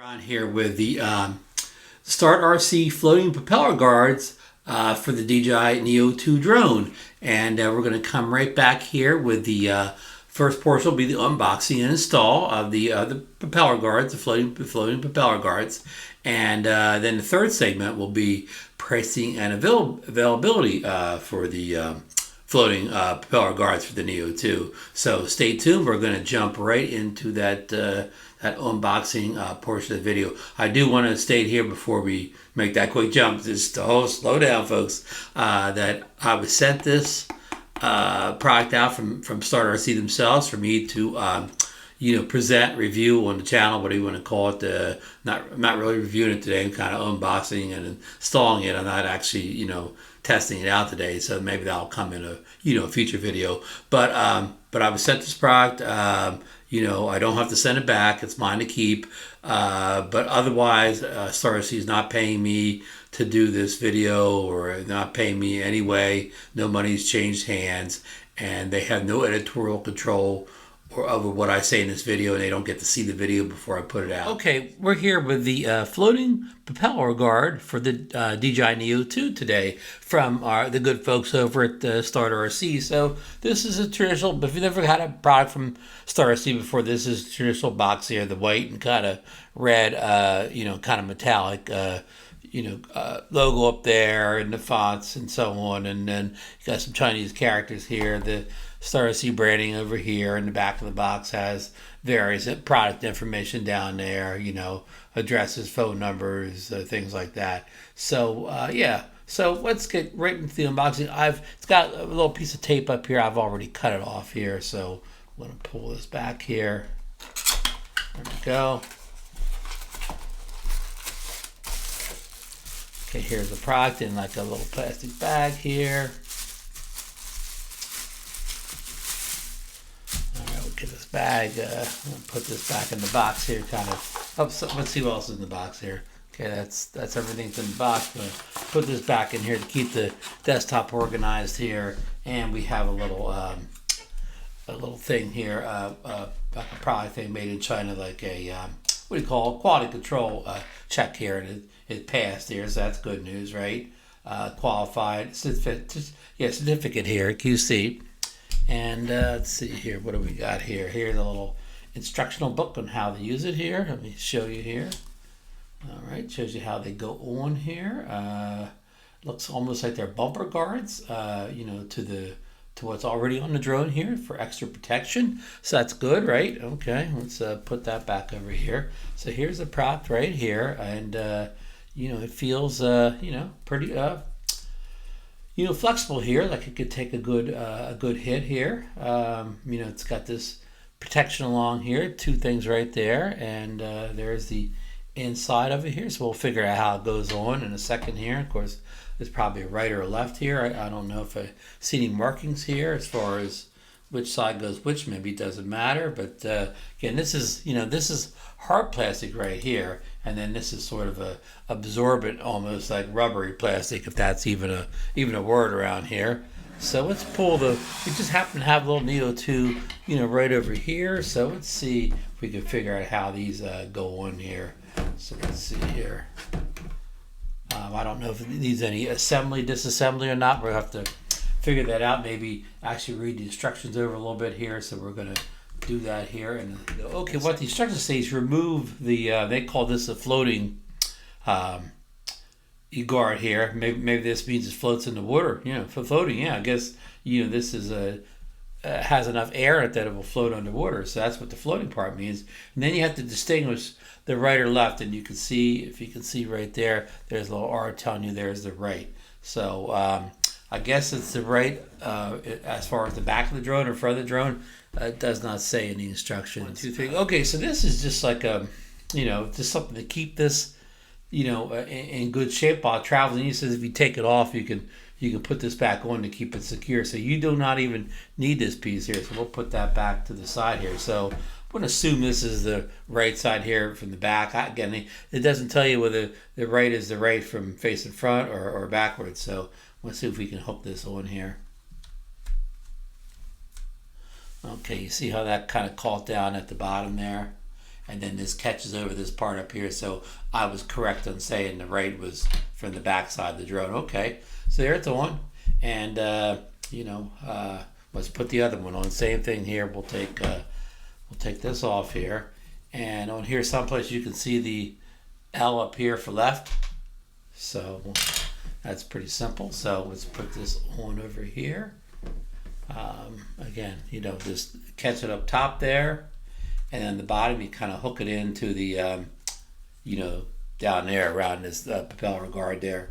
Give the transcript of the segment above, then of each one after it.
On here with the StartRC floating propeller guards for the DJI Neo2 drone, and we're going to come right back here with the first portion will be the unboxing and install of the propeller guards, the floating propeller guards, and then the third segment will be pricing and availability for the floating propeller guards for the Neo2. So stay tuned. We're going to jump right into that unboxing portion of the video. I do want to state here before we make that quick jump, just to slow down, folks, that I was sent this product out from StartRC themselves for me to present, review on the channel, whatever you want to call it. I'm not really reviewing it today. I'm kind of unboxing and installing it. I'm not actually testing it out today, so maybe that'll come in a future video. But I was sent this product. I don't have to send it back. It's mine to keep. But otherwise, StartRC is not paying me to do this video, or not paying me anyway. No money's changed hands, and they have no editorial control over what I say in this video, and they don't get to see the video before I put it out. Okay, we're here with the floating propeller guard for the DJI Neo2 today from the good folks over at StartRC. So this is a traditional, if you've never had a product from StartRC before, this is a traditional box here, the white and kind of red, kind of metallic, logo up there and the fonts and so on, and then you got some Chinese characters here. The StartRC branding over here in the back of the box has various product information down there, addresses, phone numbers, things like that. So so let's get right into the unboxing. It's got a little piece of tape up here. I've already cut it off here, so I'm going to pull this back here. There we go. Okay, here's the product in like a little plastic bag here. Get this bag, put this back in the box here, kind of. So let's see what else is in the box here. Okay, that's everything's in the box. I'm gonna put this back in here to keep the desktop organized here, and we have a little thing here, like a product thing made in China, like a what do you call it? Quality control check here, and it passed here, so that's good news, right? Qualified certificate here, QC. And let's see here, what do we got here? Here's a little instructional book on how to use it here. Let me show you here. All right, shows you how they go on here. Looks almost like they're bumper guards, to what's already on the drone here for extra protection. So that's good, right? Okay, let's put that back over here. So here's the product right here, and it feels pretty flexible here, like it could take a good hit here. It's got this protection along here, two things right there, and there's the inside of it here. So we'll figure out how it goes on in a second here. Of course, there's probably a right or a left here. I don't know if I see any markings here as far as which side goes which. Maybe it doesn't matter, but again, this is hard plastic right here, and then this is sort of a absorbent, almost like rubbery plastic, if that's even a word around here. So let's pull we just happen to have a little Neo2 right over here, so let's see if we can figure out how these go on here. So let's see here. I don't know if it needs any assembly, disassembly or not. We'll have to figure that out, maybe actually read the instructions over a little bit here. So we're going to do that here. And okay, what the instructions say is remove the they call this a floating guard here. Maybe this means it floats in the water, for floating. I guess this is has enough air in it that it will float underwater, so that's what the floating part means. And then you have to distinguish the right or left, and you can see, if you can see right there's a little R telling you there's the right. So I guess it's the right as far as the back of the drone or front of the drone. It does not say in the instructions. 1, 2, 3. Okay, so this is just like just something to keep this, in good shape while traveling. He says if you take it off, you can put this back on to keep it secure. So you do not even need this piece here. So we'll put that back to the side here. So I'm going to assume this is the right side here from the back. Again, it doesn't tell you whether the right is the right from facing front or backwards. So let's see if we can hook this on here. Okay, you see how that kind of caught down at the bottom there? and then this catches over this part up here. So I was correct on saying the right was from the back side of the drone. Okay, so there it's on, and let's put the other one on. Same thing here. We'll take this off here, and on here someplace you can see the L up here for left. So that's pretty simple. So let's put this on over here. Again, just catch it up top there, and then the bottom you kind of hook it into the down there around this propeller guard there,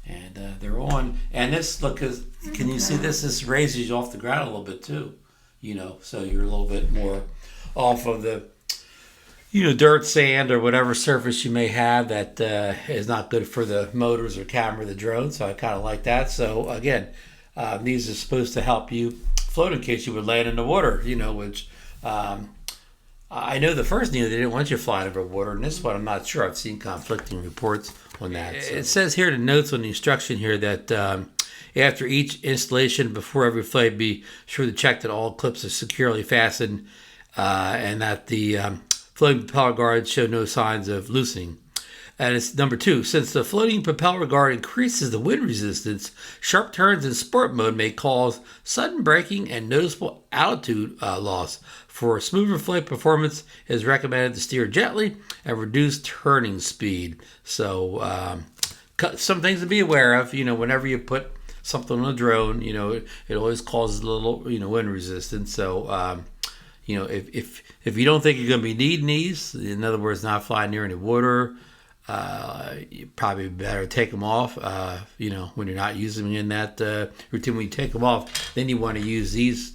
and they're on. And this, look, can you see this? This raises you off the ground a little bit too, so you're a little bit more off of the dirt, sand, or whatever surface you may have that is not good for the motors or camera of the drone. So I kind of like that. So again, these are supposed to help you float in case you would land in the water, which I know the first Neo, they didn't want you flying over water, and this one I'm not sure. I've seen conflicting reports on that. So. It says here, the notes on the instruction here, that after each installation, before every flight, be sure to check that all clips are securely fastened and that the floating propeller guards show no signs of loosening. And it's number 2. Since the floating propeller guard increases the wind resistance, sharp turns in sport mode may cause sudden braking and noticeable altitude loss. For smoother flight performance, it is recommended to steer gently and reduce turning speed. So some things to be aware of. Whenever you put something on a drone, it always causes a little wind resistance. So if you don't think you're going to be needing these, in other words, not flying near any water, you probably better take them off, when you're not using them in that routine. When you take them off, then you want to use these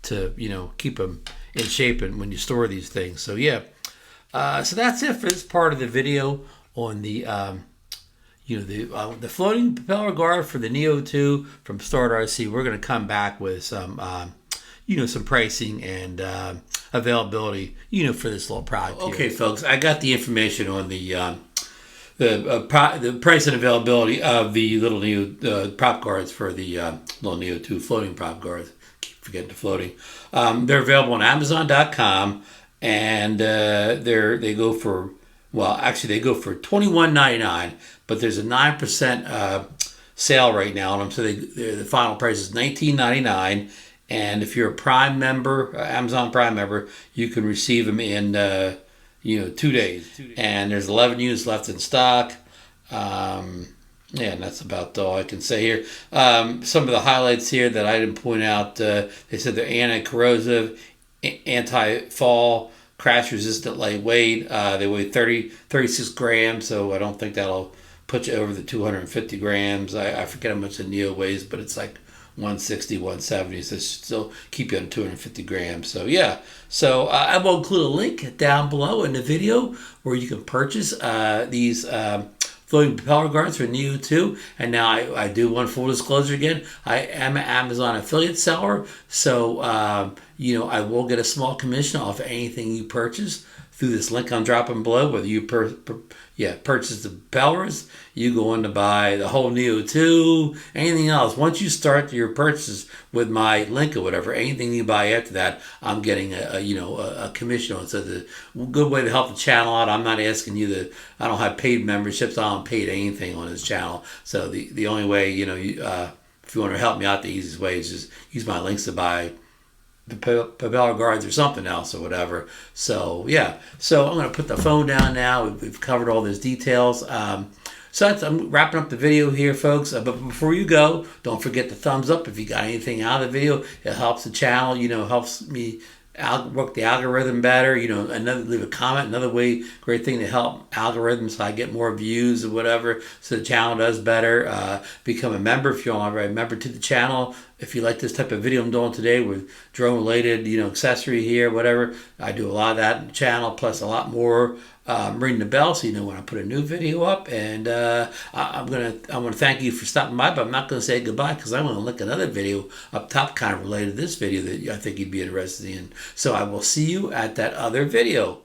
to, keep them in shape and when you store these things. So yeah, so that's it for this part of the video on the, the floating propeller guard for the Neo2 from StartRC. We're going to come back with some, some pricing and availability, for this little product. Okay, folks, I got the information on the price and availability of the little Neo prop guards for the little Neo2 floating prop guards. Keep forgetting the floating. They're available on Amazon.com, and they go for $21.99, but there's a 9% sale right now on them, so the final price is $19.99. And if you're a Prime member, Amazon Prime member, you can receive them in 2 days. And there's 11 units left in stock. And that's about all I can say here. Some of the highlights here that I didn't point out, they said they're anti-corrosive, anti-fall, crash-resistant, lightweight. They weigh 36 grams, so I don't think that'll put you over the 250 grams. I forget how much the Neo weighs, but it's like 160, 170, so still keep you on 250 grams. So yeah, so I will include a link down below in the video where you can purchase these floating propeller guards for Neo2. And now I do one full disclosure again. I am an Amazon affiliate seller, so I will get a small commission off anything you purchase through this link I'm dropping below. Whether you purchase the propellers, you go in to buy the whole Neo2, anything else. Once you start your purchase with my link or whatever, anything you buy after that, I'm getting a commission on it. So it's a good way to help the channel out. I'm not asking you I don't have paid memberships. I don't pay anything on this channel. So the only way, if you want to help me out, the easiest way is just use my links to buy the propeller guards or something else or whatever. So yeah, so I'm going to put the phone down now. We've covered all those details. So I'm wrapping up the video here, folks. But before you go, don't forget the thumbs up if you got anything out of the video. It helps the channel, helps me work the algorithm better. Leave a comment. Another great thing to help algorithms, so I get more views or whatever, so the channel does better. Become a member if you're already a member to the channel. If you like this type of video I'm doing today with drone related, accessory here, whatever, I do a lot of that in the channel, plus a lot more. Ring the bell so you know when I put a new video up. And I want to thank you for stopping by, but I'm not going to say goodbye because I'm going to link another video up top kind of related to this video that I think you'd be interested in. So I will see you at that other video.